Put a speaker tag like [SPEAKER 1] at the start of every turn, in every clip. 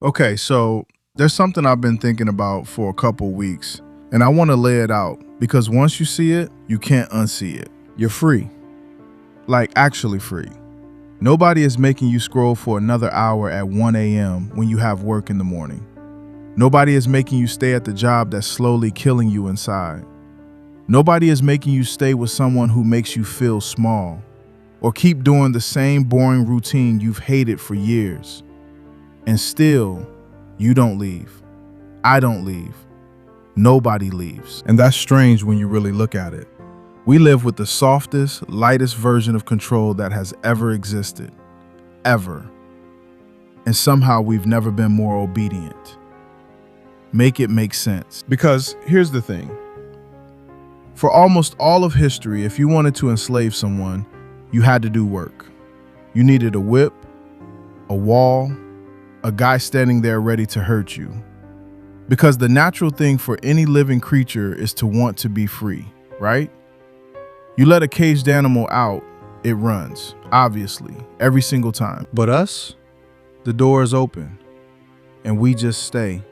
[SPEAKER 1] Okay, so there's something I've been thinking about for a couple weeks, and I want to lay it out because once you see it, you can't unsee it. You're free. Like, actually free. Nobody is making you scroll for another hour at 1 a.m. when you have work in the morning. Nobody is making you stay at the job that's slowly killing you inside. Nobody is making you stay with someone who makes you feel small, or keep doing the same boring routine you've hated for years. And still, you don't leave. I don't leave. Nobody leaves. And that's strange when you really look at it. We live with the softest, lightest version of control that has ever existed. Ever. And somehow we've never been more obedient. Make it make sense. Because here's the thing. For almost all of history, if you wanted to enslave someone, you had to do work. You needed a whip, a wall, a guy standing there ready to hurt you. Because the natural thing for any living creature is to want to be free, right? You let a caged animal out, it runs, obviously, every single time. But us, the door is open, and we just stay.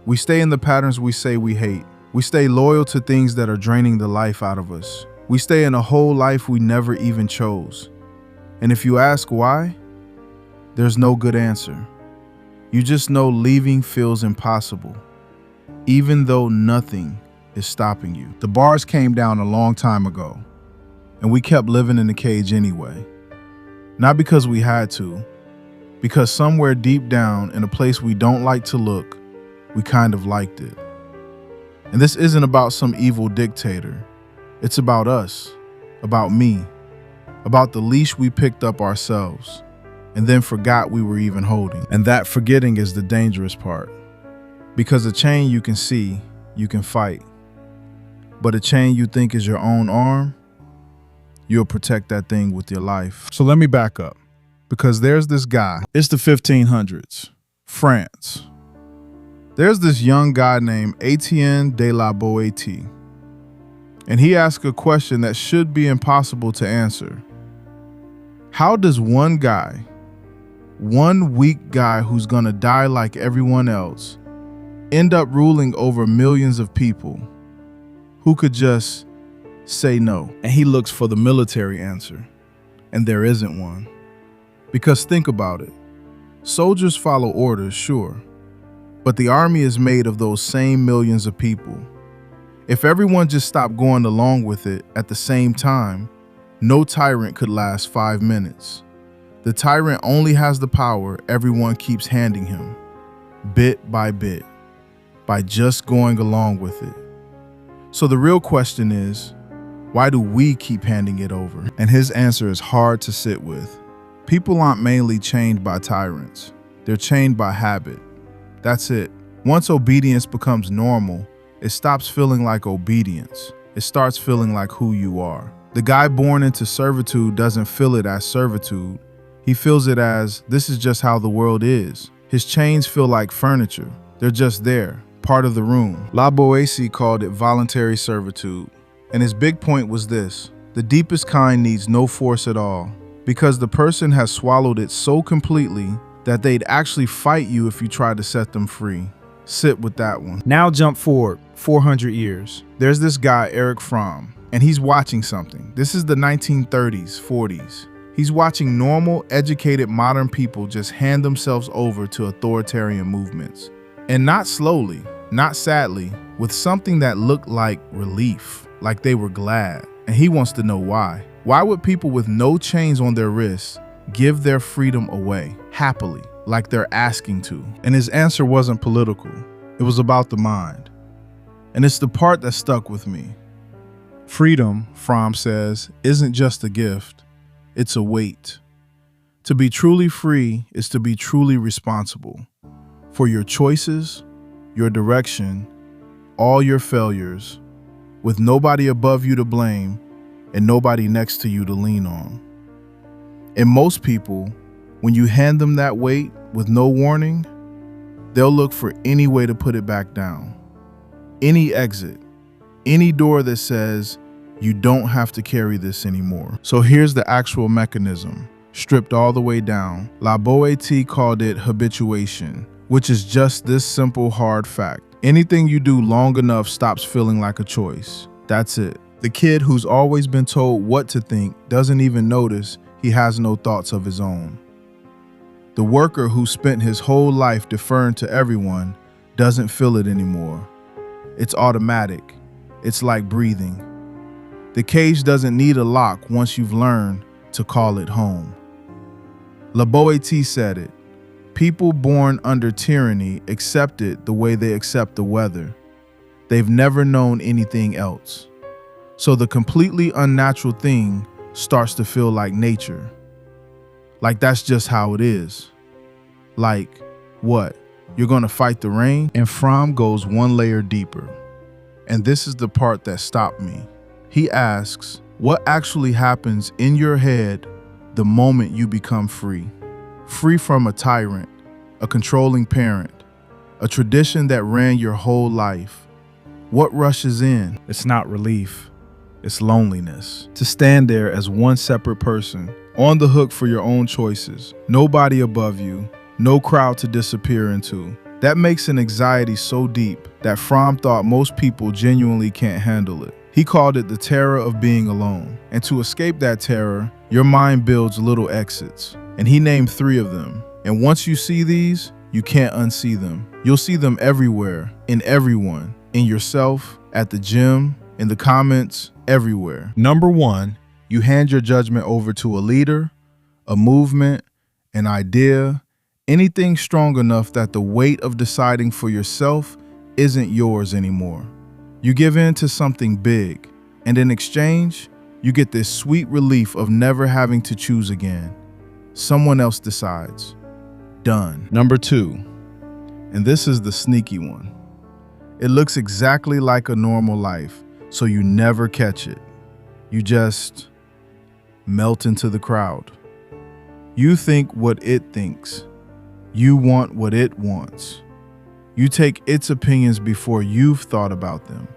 [SPEAKER 1] We stay in the patterns we say we hate. We stay loyal to things that are draining the life out of us. We stay in a whole life we never even chose. And if you ask why, there's no good answer. You just know leaving feels impossible, even though nothing is stopping you. The bars came down a long time ago, and we kept living in the cage anyway. Not because we had to, because somewhere deep down in a place we don't like to look, we kind of liked it. And this isn't about some evil dictator. It's about us, about me, about the leash we picked up ourselves and then forgot we were even holding. And that forgetting is the dangerous part. Because a chain you can see, you can fight. But a chain you think is your own arm, you'll protect that thing with your life. So let me back up. Because there's this guy. It's the 1500s, France. There's this young guy named Etienne de la Boétie. And he asked a question that should be impossible to answer. How does one guy, one weak guy who's gonna die like everyone else, end up ruling over millions of people who could just say no? And he looks for the military answer, and there isn't one. Because think about it. Soldiers follow orders, sure, but the army is made of those same millions of people. If everyone just stopped going along with it at the same time, no tyrant could last 5 minutes. The tyrant only has the power everyone keeps handing him, bit, by just going along with it. So the real question is, why do we keep handing it over? And his answer is hard to sit with. People aren't mainly chained by tyrants. They're chained by habit. That's it. Once obedience becomes normal, it stops feeling like obedience. It starts feeling like who you are. The guy born into servitude doesn't feel it as servitude. He feels it as, this is just how the world is. His chains feel like furniture. They're just there, part of the room. La Boétie called it voluntary servitude. And his big point was this: the deepest kind needs no force at all, because the person has swallowed it so completely that they'd actually fight you if you tried to set them free. Sit with that one. Now jump forward 400 years. There's this guy, Erich Fromm, and he's watching something. This is the 1930s, 40s. He's watching normal, educated, modern people just hand themselves over to authoritarian movements. And not slowly, not sadly, with something that looked like relief, like they were glad. And he wants to know why. Why would people with no chains on their wrists give their freedom away, happily, like they're asking to? And his answer wasn't political. It was about the mind. And it's the part that stuck with me. Freedom, Fromm says, isn't just a gift, it's a weight. To be truly free is to be truly responsible for your choices, your direction, all your failures, with nobody above you to blame and nobody next to you to lean on. And most people, when you hand them that weight with no warning, they'll look for any way to put it back down. Any exit, any door that says, you don't have to carry this anymore. So here's the actual mechanism, stripped all the way down. La Boétie called it habituation, which is just this simple, hard fact. Anything you do long enough stops feeling like a choice. That's it. The kid who's always been told what to think doesn't even notice he has no thoughts of his own. The worker who spent his whole life deferring to everyone doesn't feel it anymore. It's automatic. It's like breathing. The cage doesn't need a lock once you've learned to call it home. La Boétie said it. People born under tyranny accept it the way they accept the weather. They've never known anything else. So the completely unnatural thing starts to feel like nature. Like that's just how it is. Like, what? You're gonna fight the rain? And Fromm goes one layer deeper. And this is the part that stopped me. He asks, what actually happens in your head the moment you become free? Free from a tyrant, a controlling parent, a tradition that ran your whole life. What rushes in? It's not relief. It's loneliness. To stand there as one separate person, on the hook for your own choices, nobody above you, no crowd to disappear into. That makes an anxiety so deep that Fromm thought most people genuinely can't handle it. He called it the terror of being alone. And to escape that terror, your mind builds little exits. And he named 3 of them. And once you see these, you can't unsee them. You'll see them everywhere, in everyone, in yourself, at the gym, in the comments, everywhere. Number 1, you hand your judgment over to a leader, a movement, an idea, anything strong enough that the weight of deciding for yourself isn't yours anymore. You give in to something big, and in exchange, you get this sweet relief of never having to choose again. Someone else decides. Done. Number 2, and this is the sneaky one. It looks exactly like a normal life, so you never catch it. You just melt into the crowd. You think what it thinks. You want what it wants. You take its opinions before you've thought about them,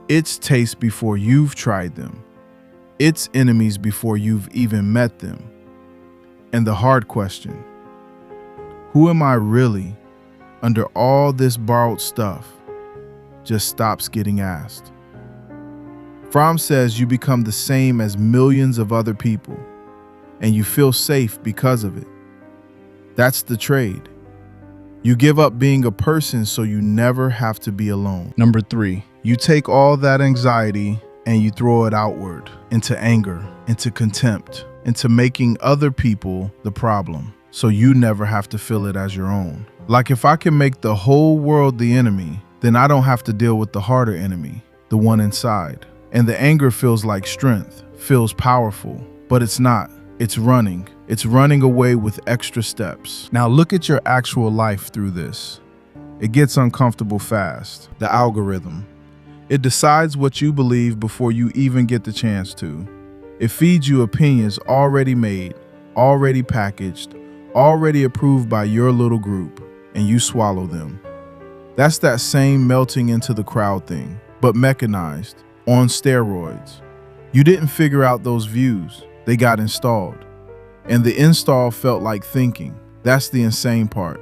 [SPEAKER 1] its taste before you've tried them, its enemies before you've even met them. And the hard question, who am I really under all this borrowed stuff, just stops getting asked. Fromm says you become the same as millions of other people, and you feel safe because of it. That's the trade. You give up being a person so you never have to be alone. Number 3, you take all that anxiety and you throw it outward, into anger, into contempt, into making other people the problem, so you never have to feel it as your own. Like if I can make the whole world the enemy, then I don't have to deal with the harder enemy, the one inside. And the anger feels like strength, feels powerful, but it's not. It's running. It's running away with extra steps. Now look at your actual life through this. It gets uncomfortable fast. The algorithm. It decides what you believe before you even get the chance to. It feeds you opinions already made, already packaged, already approved by your little group, and you swallow them. That's that same melting into the crowd thing, but mechanized, on steroids. You didn't figure out those views. They got installed. And the install felt like thinking. That's the insane part.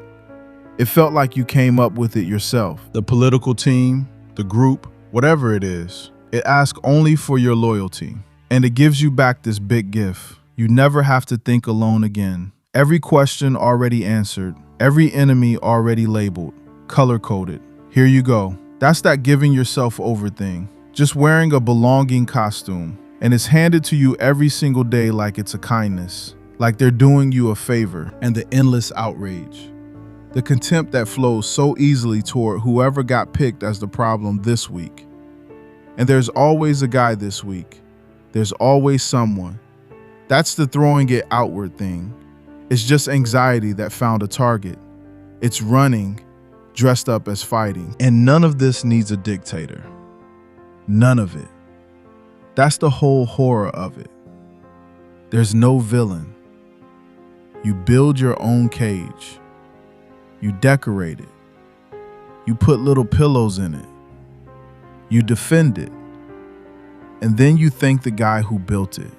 [SPEAKER 1] It felt like you came up with it yourself. The political team, the group, whatever it is, it asks only for your loyalty. And it gives you back this big gift. You never have to think alone again. Every question already answered. Every enemy already labeled, color-coded. Here you go. That's that giving yourself over thing. Just wearing a belonging costume. And it's handed to you every single day like it's a kindness, like they're doing you a favor. And the endless outrage, the contempt that flows so easily toward whoever got picked as the problem this week. And there's always a guy this week. There's always someone. That's the throwing it outward thing. It's just anxiety that found a target. It's running, dressed up as fighting. And none of this needs a dictator. None of it. That's the whole horror of it. There's no villain. You build your own cage. You decorate it. You put little pillows in it. You defend it. And then you thank the guy who built it.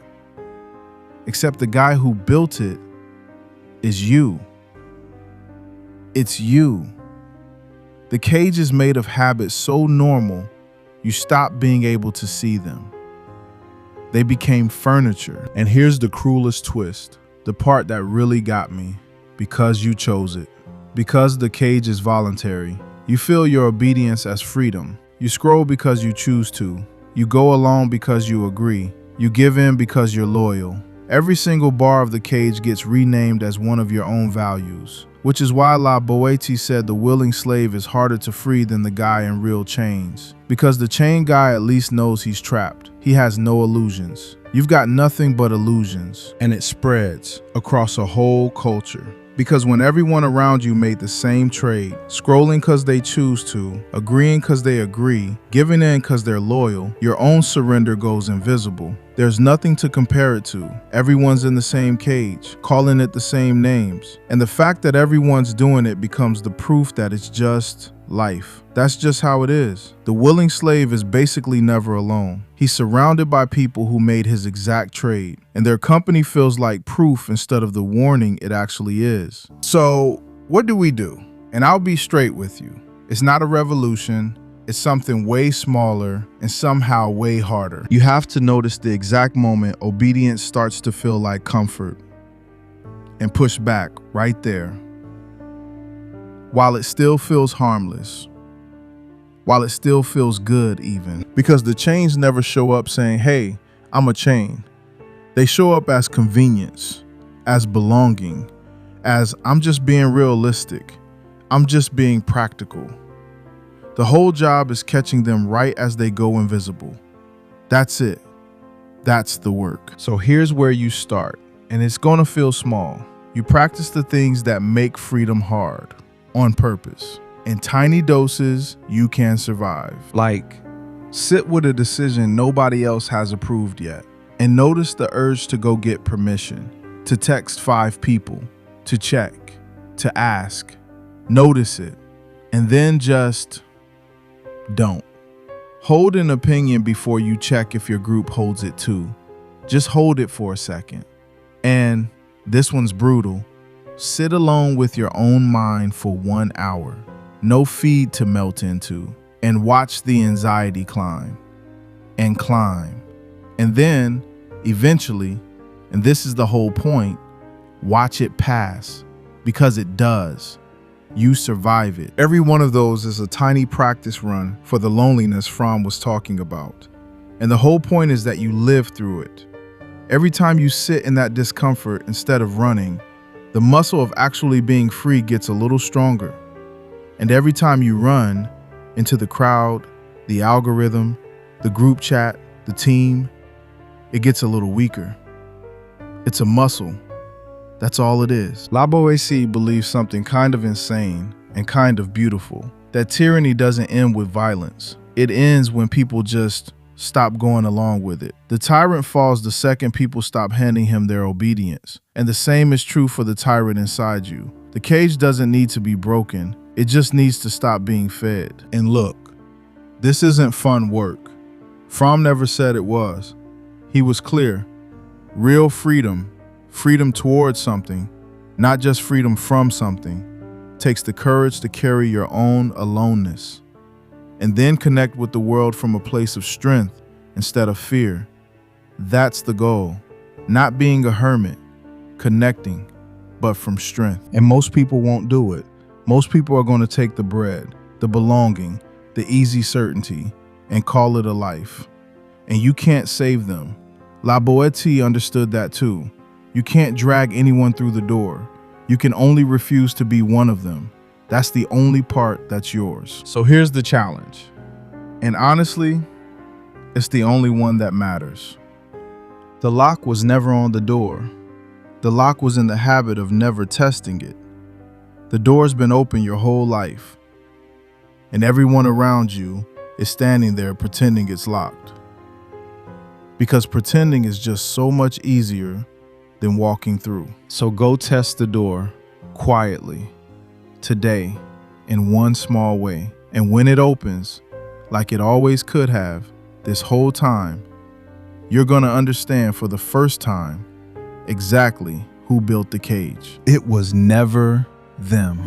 [SPEAKER 1] Except the guy who built it is you. It's you. The cage is made of habits so normal, you stop being able to see them. They became furniture. And here's the cruelest twist, the part that really got me. Because you chose it. Because the cage is voluntary, you feel your obedience as freedom. You scroll because you choose to. You go along because you agree. You give in because you're loyal. Every single bar of the cage gets renamed as one of your own values, which is why La Boétie said the willing slave is harder to free than the guy in real chains. Because the chain guy at least knows he's trapped. He has no illusions. You've got nothing but illusions, and it spreads across a whole culture. Because when everyone around you made the same trade, scrolling because they choose to, agreeing because they agree, giving in because they're loyal, your own surrender goes invisible. There's nothing to compare it to. Everyone's in the same cage, calling it the same names. And the fact that everyone's doing it becomes the proof that it's just life. That's just how it is. The willing slave is basically never alone. He's surrounded by people who made his exact trade, and their company feels like proof instead of the warning it actually is. So, what do we do? And I'll be straight with you. It's not a revolution. It's something way smaller and somehow way harder. You have to notice the exact moment obedience starts to feel like comfort and push back right there. While it still feels harmless, while it still feels good even. Because the chains never show up saying, hey, I'm a chain. They show up as convenience, as belonging, as I'm just being realistic. I'm just being practical. The whole job is catching them right as they go invisible. That's it. That's the work. So here's where you start, and it's gonna feel small. You practice the things that make freedom hard, on purpose. In tiny doses, you can survive. Like, sit with a decision nobody else has approved yet, and notice the urge to go get permission, to text 5 people, to check, to ask. Notice it, and then just don't. Hold an opinion before you check if your group holds it too. Just hold it for a second. And this one's brutal. Sit alone with your own mind for 1 hour. No feed to melt into. And watch the anxiety climb. And climb. And then, eventually, and this is the whole point, watch it pass. Because it does. You survive it. Every one of those is a tiny practice run for the loneliness Fromm was talking about. And the whole point is that you live through it. Every time you sit in that discomfort instead of running, the muscle of actually being free gets a little stronger. And every time you run into the crowd, the algorithm, the group chat, the team, it gets a little weaker. It's a muscle. That's all it is. La Boétie believes something kind of insane and kind of beautiful, that tyranny doesn't end with violence. It ends when people just stop going along with it. The tyrant falls the second people stop handing him their obedience. And the same is true for the tyrant inside you. The cage doesn't need to be broken. It just needs to stop being fed. And look, this isn't fun work. Fromm never said it was. He was clear. Real freedom, freedom towards something, not just freedom from something, takes the courage to carry your own aloneness and then connect with the world from a place of strength instead of fear. That's the goal. Not being a hermit, connecting, but from strength. And most people won't do it. Most people are going to take the bread, the belonging, the easy certainty, and call it a life. And you can't save them. La Boétie understood that too. You can't drag anyone through the door. You can only refuse to be one of them. That's the only part that's yours. So here's the challenge. And honestly, it's the only one that matters. The lock was never on the door. The lock was in the habit of never testing it. The door's been open your whole life. And everyone around you is standing there pretending it's locked. Because pretending is just so much easier than walking through. So go test the door quietly today in one small way. And when it opens, like it always could have this whole time, you're going to understand for the first time exactly who built the cage. It was never them.